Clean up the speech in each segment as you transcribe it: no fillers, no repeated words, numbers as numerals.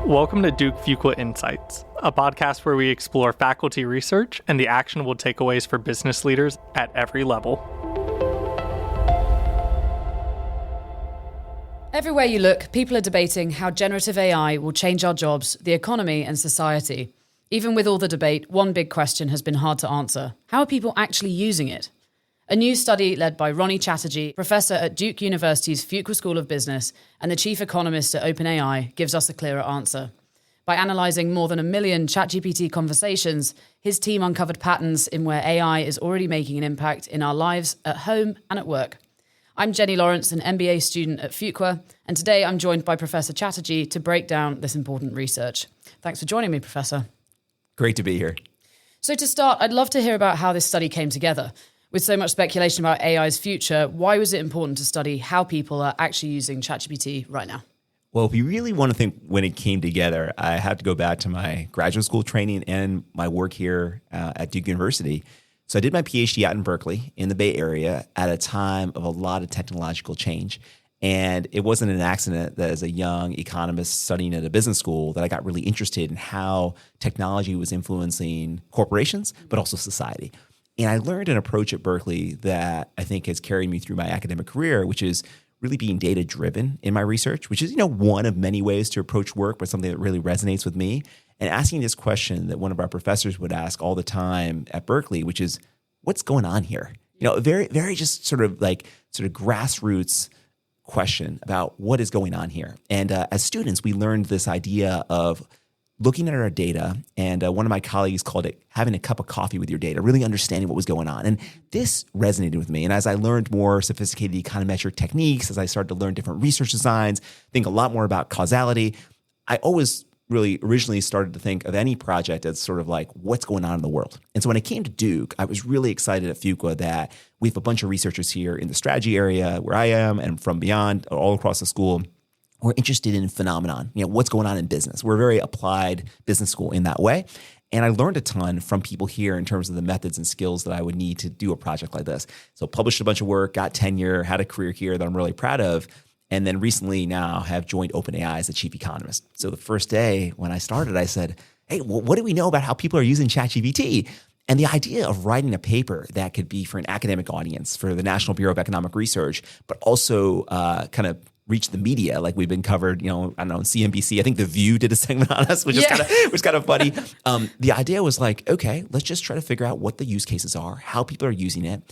Welcome to Duke Fuqua Insights, a podcast where we explore faculty research and the actionable takeaways for business leaders at every level. Everywhere you look, people are debating how generative AI will change our jobs, the economy, and society. Even with all the debate, one big question has been hard to answer. How are people actually using it? A new study led by Ronnie Chatterji, professor at Duke University's Fuqua School of Business and the chief economist at OpenAI, gives us a clearer answer. By analysing more than 1 million ChatGPT conversations, his team uncovered patterns in where AI is already making an impact in our lives at home and at work. I'm Jenny Laurence, an MBA student at Fuqua, and today I'm joined by Professor Chatterji to break down this important research. Thanks for joining me, Professor. Great to be here. So to start, I'd love to hear about how this study came together. With so much speculation about AI's future, why was it important to study how people are actually using ChatGPT right now? Well, if you really want to think when it came together, I have to go back to my graduate school training and my work here at Duke University. So I did my PhD out in Berkeley in the Bay Area at a time of a lot of technological change. And it wasn't an accident that as a young economist studying at a business school that I got really interested in how technology was influencing corporations, but also society. And I learned an approach at Berkeley that I think has carried me through my academic career, which is really being data-driven in my research, which is, one of many ways to approach work, but something that really resonates with me. And asking this question that one of our professors would ask all the time at Berkeley, which is, what's going on here? A very, very just sort of grassroots question about what is going on here. And as students, we learned this idea of looking at our data, and one of my colleagues called it having a cup of coffee with your data, really understanding what was going on. And this resonated with me. And as I learned more sophisticated econometric techniques, as I started to learn different research designs, think a lot more about causality, I always really originally started to think of any project as sort of like what's going on in the world. And so when I came to Duke, I was really excited at Fuqua that we have a bunch of researchers here in the strategy area where I am and from beyond all across the school. We're interested in phenomenon, what's going on in business. We're a very applied business school in that way. And I learned a ton from people here in terms of the methods and skills that I would need to do a project like this. So published a bunch of work, got tenure, had a career here that I'm really proud of. And then recently now have joined OpenAI as the chief economist. So the first day when I started, I said, hey, well, what do we know about how people are using ChatGPT? And the idea of writing a paper that could be for an academic audience, for the National Bureau of Economic Research, but also kind of reach the media, like we've been covered, on CNBC. I think The View did a segment on us, which is kind of funny. The idea was like, okay, let's just try to figure out what the use cases are, how people are using it,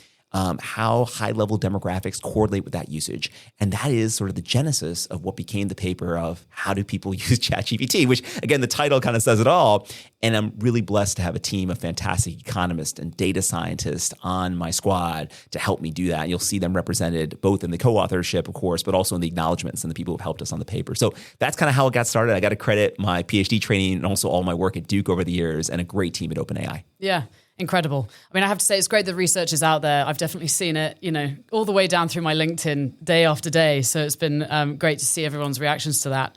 how high-level demographics correlate with that usage. And that is sort of the genesis of what became the paper of how do people use ChatGPT, which, again, the title kind of says it all. And I'm really blessed to have a team of fantastic economists and data scientists on my squad to help me do that. And you'll see them represented both in the co-authorship, of course, but also in the acknowledgments and the people who have helped us on the paper. So that's kind of how it got started. I got to credit my PhD training and also all my work at Duke over the years and a great team at OpenAI. Yeah. Incredible. I mean, I have to say it's great that research is out there. I've definitely seen it, all the way down through my LinkedIn day after day. So it's been great to see everyone's reactions to that.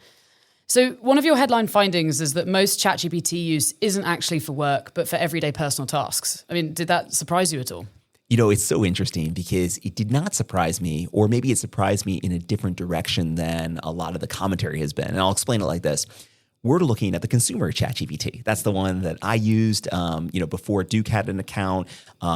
So one of your headline findings is that most ChatGPT use isn't actually for work, but for everyday personal tasks. I mean, did that surprise you at all? It's so interesting because it did not surprise me, or maybe it surprised me in a different direction than a lot of the commentary has been. And I'll explain it like this. We're looking at the consumer ChatGPT. That's the one that I used, before Duke had an account,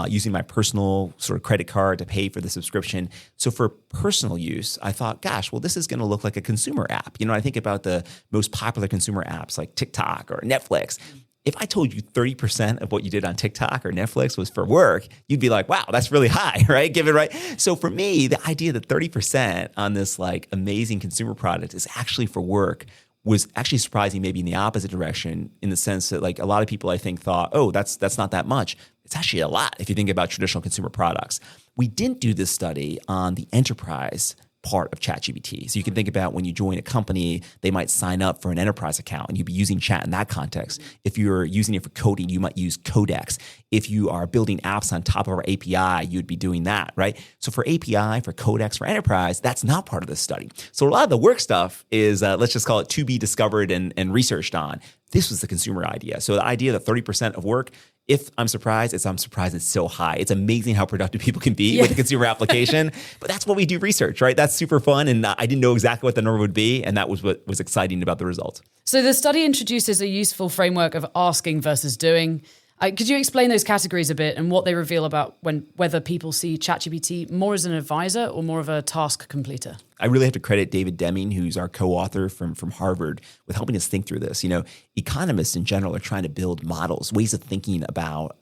using my personal sort of credit card to pay for the subscription. So for personal use, I thought, gosh, well, this is going to look like a consumer app. I think about the most popular consumer apps like TikTok or Netflix. If I told you 30% of what you did on TikTok or Netflix was for work, you'd be like, wow, that's really high, right? Give it right. So for me, the idea that 30% on this like amazing consumer product is actually for work was actually surprising, maybe in the opposite direction, in the sense that like a lot of people I think thought, oh, that's not that much. It's actually a lot if you think about traditional consumer products. We didn't do this study on the enterprise part of ChatGPT. So you can think about when you join a company, they might sign up for an enterprise account and you'd be using chat in that context. If you're using it for coding, you might use Codex. If you are building apps on top of our API, you'd be doing that, right? So for API, for Codex, for enterprise, that's not part of this study. So a lot of the work stuff is, let's just call it to be discovered and researched on. This was the consumer idea. So the idea that 30% of work if I'm surprised, I'm surprised it's so high. It's amazing how productive people can be with a consumer application. But that's what we do research, right? That's super fun. And I didn't know exactly what the number would be. And that was what was exciting about the results. So the study introduces a useful framework of asking versus doing. Could you explain those categories a bit and what they reveal about whether people see ChatGPT more as an advisor or more of a task completer? I really have to credit David Deming, who's our co-author from Harvard, with helping us think through this. Economists in general are trying to build models, ways of thinking about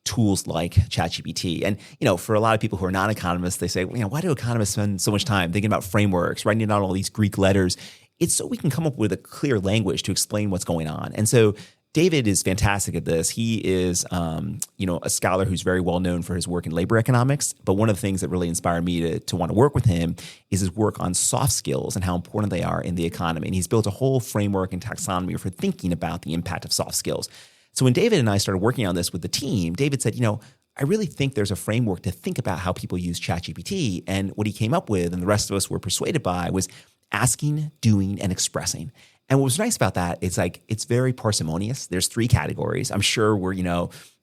tools like ChatGPT. And, for a lot of people who are not economists, they say, why do economists spend so much time thinking about frameworks, writing down all these Greek letters? It's so we can come up with a clear language to explain what's going on. And so David is fantastic at this. He is, a scholar who's very well known for his work in labor economics. But one of the things that really inspired me to want to work with him is his work on soft skills and how important they are in the economy. And he's built a whole framework and taxonomy for thinking about the impact of soft skills. So when David and I started working on this with the team, David said, I really think there's a framework to think about how people use ChatGPT. And what he came up with, and the rest of us were persuaded by, was asking, doing, and expressing. And what was nice about that, it's very parsimonious. There's 3 categories. I'm sure we're,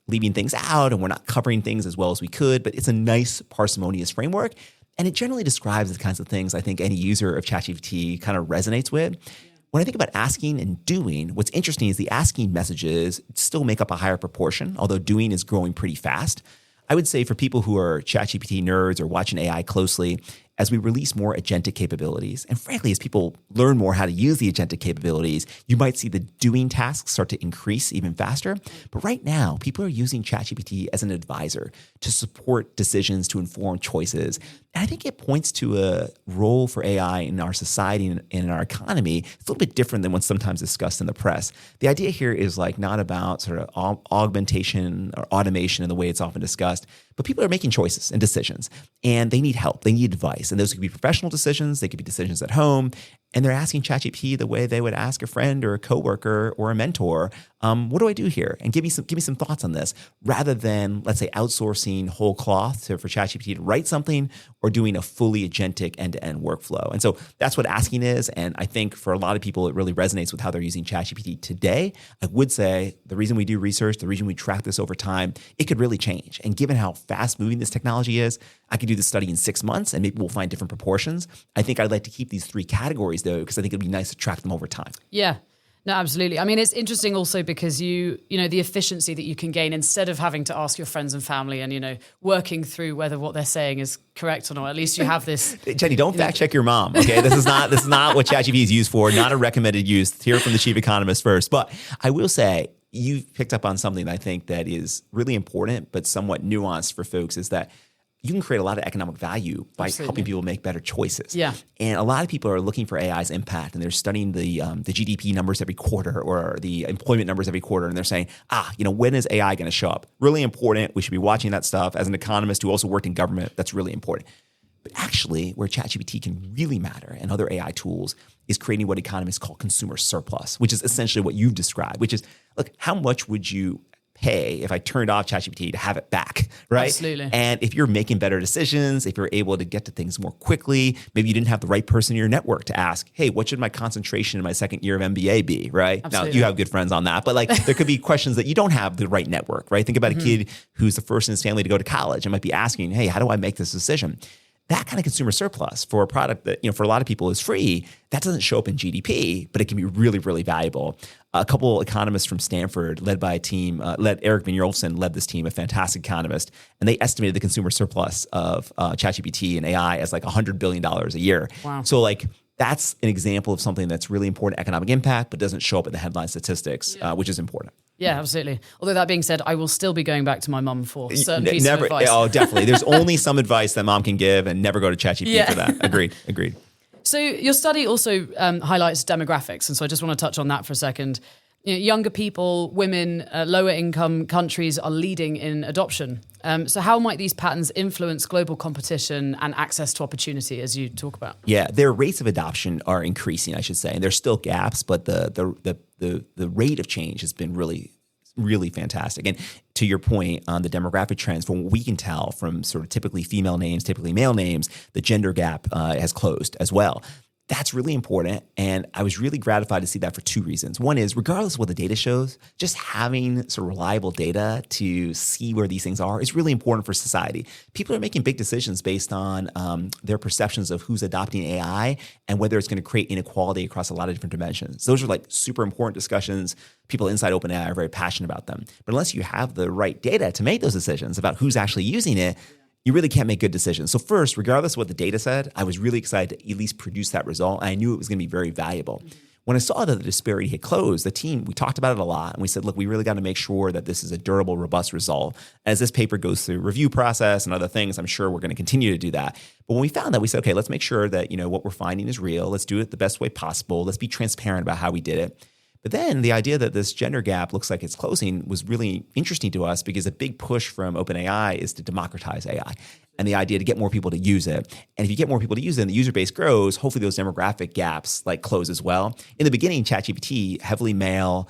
leaving things out and we're not covering things as well as we could, but it's a nice parsimonious framework. And it generally describes the kinds of things I think any user of ChatGPT kind of resonates with. Yeah. When I think about asking and doing, what's interesting is the asking messages still make up a higher proportion, although doing is growing pretty fast. I would say for people who are ChatGPT nerds or watching AI closely, as we release more agentic capabilities, and frankly, as people learn more how to use the agentic capabilities, you might see the doing tasks start to increase even faster. But right now, people are using ChatGPT as an advisor to support decisions, to inform choices. And I think it points to a role for AI in our society and in our economy. It's a little bit different than what's sometimes discussed in the press. The idea here is not about sort of augmentation or automation in the way it's often discussed, but people are making choices and decisions, and they need help. They need advice. And those could be professional decisions. They could be decisions at home. And they're asking ChatGPT the way they would ask a friend or a coworker or a mentor, what do I do here? And give me some thoughts on this, rather than, let's say, outsourcing whole cloth for ChatGPT to write something or doing a fully agentic end-to-end workflow. And so that's what asking is. And I think for a lot of people, it really resonates with how they're using ChatGPT today. I would say the reason we do research, the reason we track this over time, it could really change. And given how fast moving this technology is, I could do this study in 6 months and maybe we'll find different proportions. I think I'd like to keep these 3 categories though, because I think it'd be nice to track them over time. Yeah. No, absolutely. I mean, it's interesting also because the efficiency that you can gain instead of having to ask your friends and family and, working through whether what they're saying is correct or not. At least you have this. Jenny, don't fact check your mom. Okay. This is not what ChatGPT is used for. Not a recommended use. Hear from the chief economist first. But I will say you've picked up on something that I think that is really important, but somewhat nuanced for folks, is that you can create a lot of economic value by helping people make better choices. Yeah. And a lot of people are looking for AI's impact, and they're studying the GDP numbers every quarter or the employment numbers every quarter, and they're saying, when is AI going to show up? Really important. We should be watching that stuff. As an economist who also worked in government, that's really important. But actually, where ChatGPT can really matter and other AI tools is creating what economists call consumer surplus, which is essentially what you've described, which is, look, how much would you pay if I turned off ChatGPT to have it back, right? Absolutely. And if you're making better decisions, if you're able to get to things more quickly, maybe you didn't have the right person in your network to ask, hey, what should my concentration in my second year of MBA be, right? Absolutely. Now, you have good friends on that, but there could be questions that you don't have the right network, right? Think about a kid who's the first in his family to go to college and might be asking, hey, how do I make this decision? That kind of consumer surplus for a product that, for a lot of people is free, that doesn't show up in GDP, but it can be really, really valuable. A couple economists from Stanford, led by a team, Eric Vinjolfsson led this team, a fantastic economist, and they estimated the consumer surplus of ChatGPT and AI as $100 billion a year. Wow. So that's an example of something that's really important economic impact, but doesn't show up in the headline statistics, which is important. Yeah, absolutely. Although that being said, I will still be going back to my mum for certain pieces of advice. Oh, definitely. There's only some advice that mom can give, and never go to ChatGPT for that. Agreed. So your study also highlights demographics, and so I just want to touch on that for a second. Younger people, women, lower income countries are leading in adoption. So how might these patterns influence global competition and access to opportunity, as you talk about? Yeah, their rates of adoption are increasing, I should say. And there's still gaps, but the rate of change has been really, really fantastic. And to your point on the demographic trends, from what we can tell from sort of typically female names, typically male names, the gender gap has closed as well. That's really important. And I was really gratified to see that for two reasons. One is, regardless of what the data shows, just having sort of reliable data to see where these things are is really important for society. People are making big decisions based on their perceptions of who's adopting AI and whether it's going to create inequality across a lot of different dimensions. Those are like super important discussions. People inside OpenAI are very passionate about them. But unless you have the right data to make those decisions about who's actually using it, you really can't make good decisions. So first, regardless of what the data said, I was really excited to at least produce that result. And I knew it was going to be very valuable. When I saw that the disparity had closed, the team, we talked about it a lot. And we said, look, we really got to make sure that this is a durable, robust result. As this paper goes through review process and other things, I'm sure we're going to continue to do that. But when we found that, we said, okay, let's make sure that what we're finding is real. Let's do it the best way possible. Let's be transparent about how we did it. But then the idea that this gender gap looks like it's closing was really interesting to us, because a big push from OpenAI is to democratize AI, and the idea to get more people to use it. And if you get more people to use it and the user base grows, hopefully those demographic gaps close as well. In the beginning, ChatGPT, heavily male,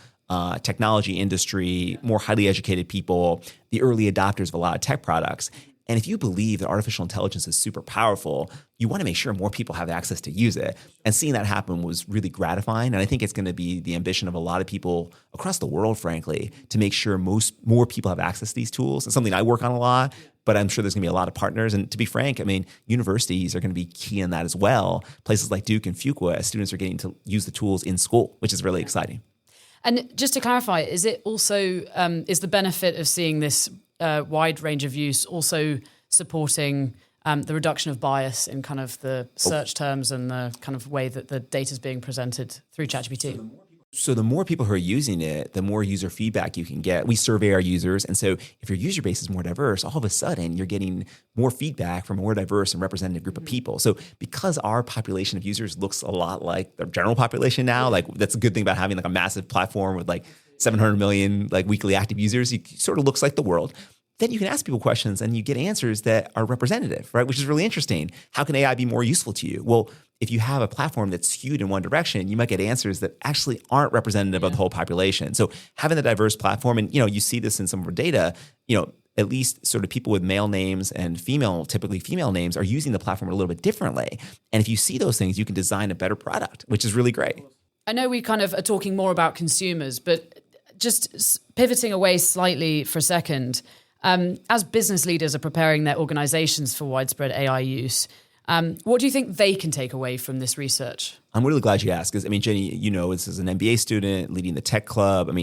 technology industry, more highly educated people, the early adopters of a lot of tech products. And if you believe that artificial intelligence is super powerful, you want to make sure more people have access to use it. And seeing that happen was really gratifying. And I think it's going to be the ambition of a lot of people across the world, frankly, to make sure more people have access to these tools. It's something I work on a lot, but I'm sure there's going to be a lot of partners. And to be frank, universities are going to be key in that as well. Places like Duke and Fuqua, students are getting to use the tools in school, which is really exciting. And just to clarify, is it also, is the benefit of seeing this wide range of use also supporting the reduction of bias in kind of the search terms and the kind of way that the data is being presented through ChatGPT? So the more people who are using it, the more user feedback you can get. We survey our users. And so if your user base is more diverse, all of a sudden you're getting more feedback from a more diverse and representative group of people. So because our population of users looks a lot like the general population now, that's a good thing about having a massive platform with 700 million weekly active users. It sort of looks like the world. Then you can ask people questions and you get answers that are representative, right? Which is really interesting. How can AI be more useful to you? Well, if you have a platform that's skewed in one direction, you might get answers that actually aren't representative of the whole population. So having a diverse platform, and you see this in some of our data, at least sort of people with male names and typically female names, are using the platform a little bit differently. And if you see those things, you can design a better product, which is really great. I know we kind of are talking more about consumers, but just pivoting away slightly for a second, as business leaders are preparing their organizations for widespread AI use, what do you think they can take away from this research? I'm really glad you asked, because Jenny, this is an MBA student leading the tech club.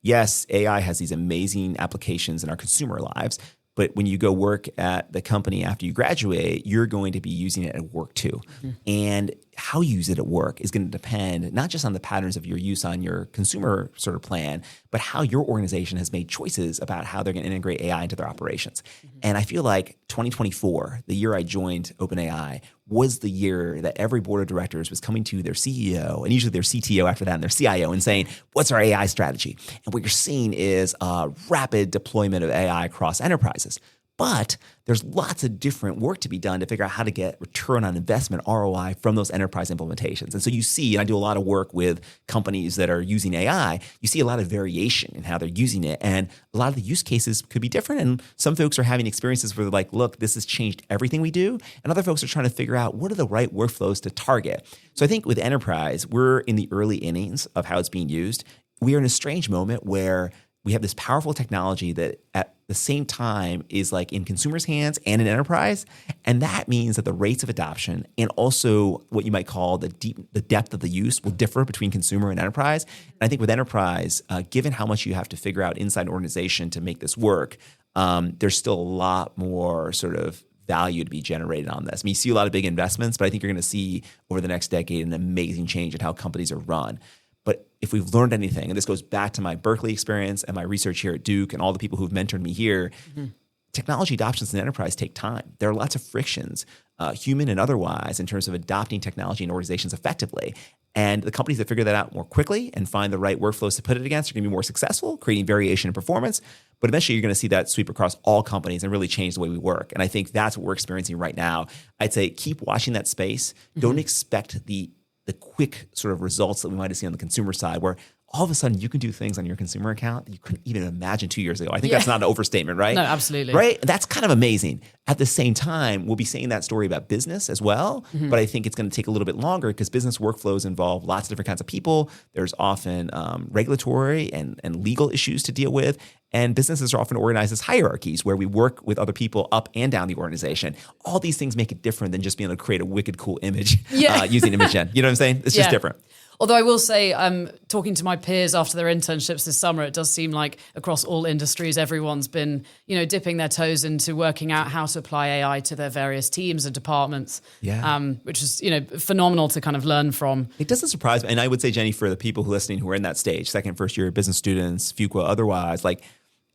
Yes, AI has these amazing applications in our consumer lives, but when you go work at the company after you graduate, you're going to be using it at work too. Mm-hmm. And how you use it at work is going to depend not just on the patterns of your use on your consumer sort of plan, but how your organization has made choices about how they're going to integrate AI into their operations. Mm-hmm. And I feel like 2024, the year I joined OpenAI, was the year that every board of directors was coming to their CEO and usually their CTO after that and their CIO and saying, what's our AI strategy? And what you're seeing is a rapid deployment of AI across enterprises. But there's lots of different work to be done to figure out how to get return on investment, ROI, from those enterprise implementations. And so you see, and I do a lot of work with companies that are using AI, you see a lot of variation in how they're using it. And a lot of the use cases could be different. And some folks are having experiences where they're like, look, this has changed everything we do. And other folks are trying to figure out what are the right workflows to target. So I think with enterprise, we're in the early innings of how it's being used. We are in a strange moment where we have this powerful technology that at the same time is in consumers' hands and in enterprise. And that means that the rates of adoption and also what you might call the depth of the use will differ between consumer and enterprise. And I think with enterprise, given how much you have to figure out inside an organization to make this work, there's still a lot more sort of value to be generated on this. You see a lot of big investments, but I think you're going to see over the next decade an amazing change in how companies are run. But if we've learned anything, and this goes back to my Berkeley experience and my research here at Duke and all the people who've mentored me here, technology adoptions in enterprise take time. There are lots of frictions, human and otherwise, in terms of adopting technology in organizations effectively. And the companies that figure that out more quickly and find the right workflows to put it against are going to be more successful, creating variation in performance. But eventually, you're going to see that sweep across all companies and really change the way we work. And I think that's what we're experiencing right now. I'd say keep watching that space. Don't expect the quick sort of results that we might have seen on the consumer side, where all of a sudden you can do things on your consumer account that you couldn't even imagine 2 years ago. I think that's not an overstatement, right? No, absolutely. Right? That's kind of amazing. At the same time, we'll be saying that story about business as well, but I think it's going to take a little bit longer because business workflows involve lots of different kinds of people. There's often regulatory and legal issues to deal with. And businesses are often organized as hierarchies where we work with other people up and down the organization. All these things make it different than just being able to create a wicked cool image using image gen. You know what I'm saying? It's just different. Although I will say, talking to my peers after their internships this summer, it does seem like across all industries, everyone's been, dipping their toes into working out how to apply AI to their various teams and departments, which is, phenomenal to kind of learn from. It doesn't surprise me. And I would say, Jenny, for the people who are listening who are in that stage, second, first year business students, Fuqua, otherwise, like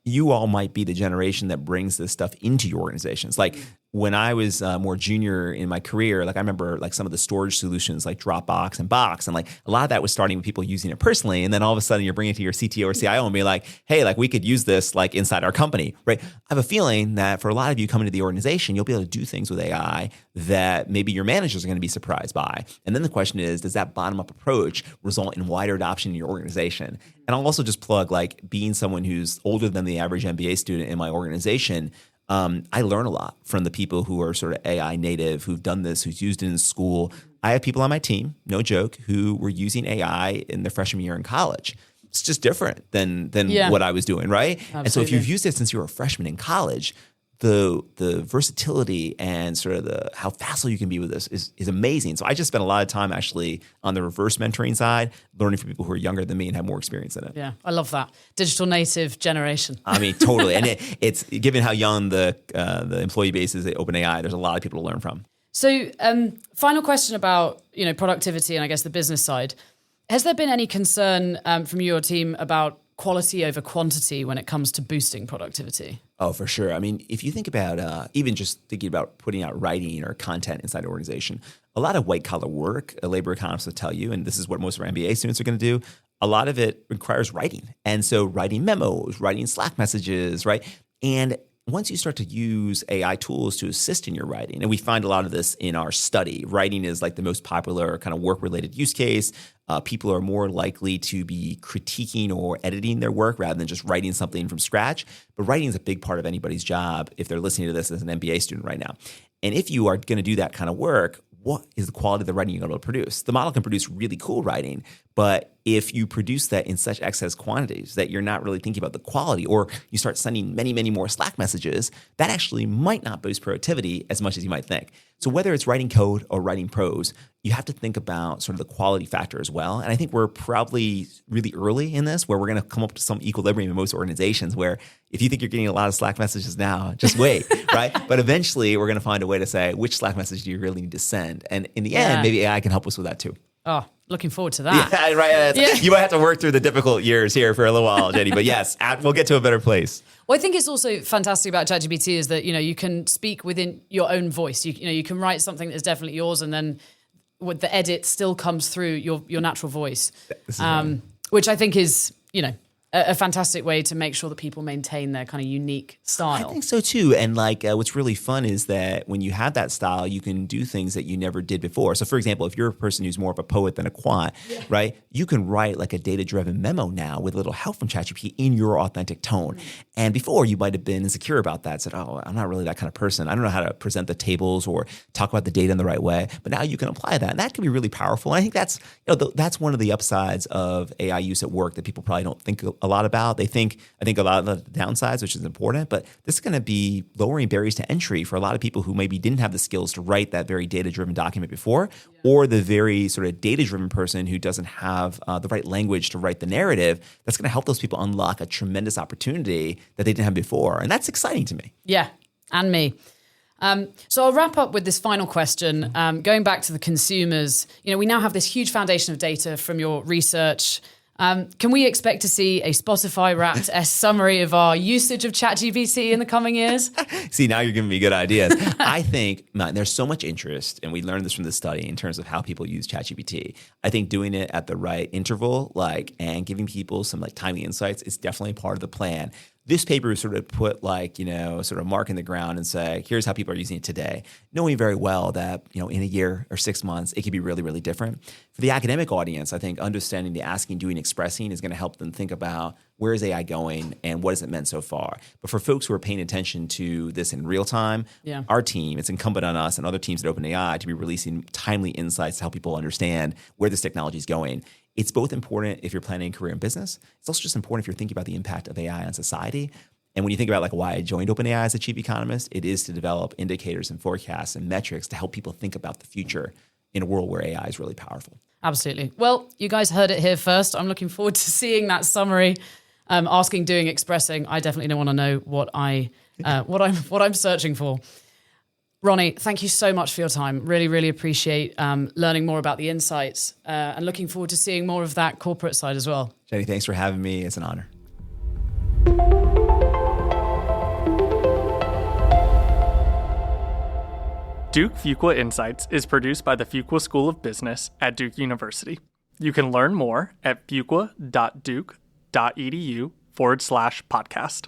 you all might be the generation that brings this stuff into your organizations. Like when I was more junior in my career, like I remember like some of the storage solutions like Dropbox and Box, and like a lot of that was starting with people using it personally. And then all of a sudden you're bringing it to your CTO or CIO and be like, hey, like we could use this like inside our company, right? I have a feeling that for a lot of you coming to the organization, you'll be able to do things with AI that maybe your managers are going to be surprised by. And then the question is, does that bottom-up approach result in wider adoption in your organization? And I'll also just plug like being someone who's older than the average MBA student in my organization, I learn a lot from the people who are sort of AI native, who've done this, who's used it in school. I have people on my team, no joke, who were using AI in their freshman year in college. It's just different than what I was doing, right? Absolutely. And so if you've used it since you were a freshman in college, the versatility and sort of how facile you can be with this is amazing. So I just spent a lot of time actually on the reverse mentoring side, learning from people who are younger than me and have more experience in it. Yeah, I love that. Digital native generation. I mean, totally. And it's given how young the employee base is at OpenAI, there's a lot of people to learn from. So final question about productivity and I guess the business side. Has there been any concern from your team about quality over quantity when it comes to boosting productivity? Oh, for sure. I mean, if you think about even just thinking about putting out writing or content inside an organization, a lot of white collar work, a labor economist will tell you, and this is what most of our MBA students are going to do, a lot of it requires writing. And so writing memos, writing Slack messages, right? And once you start to use AI tools to assist in your writing, and we find a lot of this in our study, writing is like the most popular kind of work-related use case. People are more likely to be critiquing or editing their work rather than just writing something from scratch. But writing is a big part of anybody's job if they're listening to this as an MBA student right now. And if you are going to do that kind of work, what is the quality of the writing you're going to produce? The model can produce really cool writing, but if you produce that in such excess quantities that you're not really thinking about the quality, or you start sending many, many more Slack messages, that actually might not boost productivity as much as you might think. So whether it's writing code or writing prose, you have to think about sort of the quality factor as well. And I think we're probably really early in this, where we're going to come up to some equilibrium in most organizations where if you think you're getting a lot of Slack messages now, just wait, right? But eventually we're going to find a way to say, which Slack message do you really need to send? And in the end, maybe AI can help us with that too. Oh, looking forward to that. Yeah, right. You might have to work through the difficult years here for a little while, Jenny, but yes, we'll get to a better place. Well, I think it's also fantastic about ChatGPT is that, you can speak within your own voice. You can write something that's definitely yours, and then with the edit still comes through your natural voice, which I think is, a fantastic way to make sure that people maintain their kind of unique style. I think so too. And like what's really fun is that when you have that style, you can do things that you never did before. So for example, if you're a person who's more of a poet than a quant, right? You can write like a data-driven memo now with a little help from ChatGPT in your authentic tone. Mm-hmm. And before you might have been insecure about that, said, oh, I'm not really that kind of person. I don't know how to present the tables or talk about the data in the right way. But now you can apply that. And that can be really powerful. And I think that's, that's one of the upsides of AI use at work that people probably don't think a lot about. I think a lot of the downsides, which is important, but this is going to be lowering barriers to entry for a lot of people who maybe didn't have the skills to write that very data-driven document before, or the very sort of data-driven person who doesn't have the right language to write the narrative. That's going to help those people unlock a tremendous opportunity that they didn't have before. And that's exciting to me. Yeah, and me. So I'll wrap up with this final question. Going back to the consumers, we now have this huge foundation of data from your research. Can we expect to see a Spotify-wrapped summary of our usage of ChatGPT in the coming years? See, now you're giving me good ideas. I think there's so much interest, and we learned this from the study in terms of how people use ChatGPT. I think doing it at the right interval, and giving people some timely insights is definitely part of the plan. This paper sort of put sort of mark in the ground and say, here's how people are using it today, knowing very well that, in a year or 6 months, it could be really, really different. For the academic audience, I think understanding the asking, doing, expressing is going to help them think about where is AI going and what has it meant so far. But for folks who are paying attention to this in real time, our team, it's incumbent on us and other teams at OpenAI to be releasing timely insights to help people understand where this technology is going. It's both important if you're planning a career in business. It's also just important if you're thinking about the impact of AI on society. And when you think about why I joined OpenAI as a chief economist, it is to develop indicators and forecasts and metrics to help people think about the future in a world where AI is really powerful. Absolutely. Well, you guys heard it here first. I'm looking forward to seeing that summary. Asking, doing, expressing. I definitely don't want to know what I'm searching for. Ronnie, thank you so much for your time. Really, really appreciate learning more about the insights and looking forward to seeing more of that corporate side as well. Jenny, thanks for having me. It's an honor. Duke Fuqua Insights is produced by the Fuqua School of Business at Duke University. You can learn more at fuqua.duke.edu/podcast.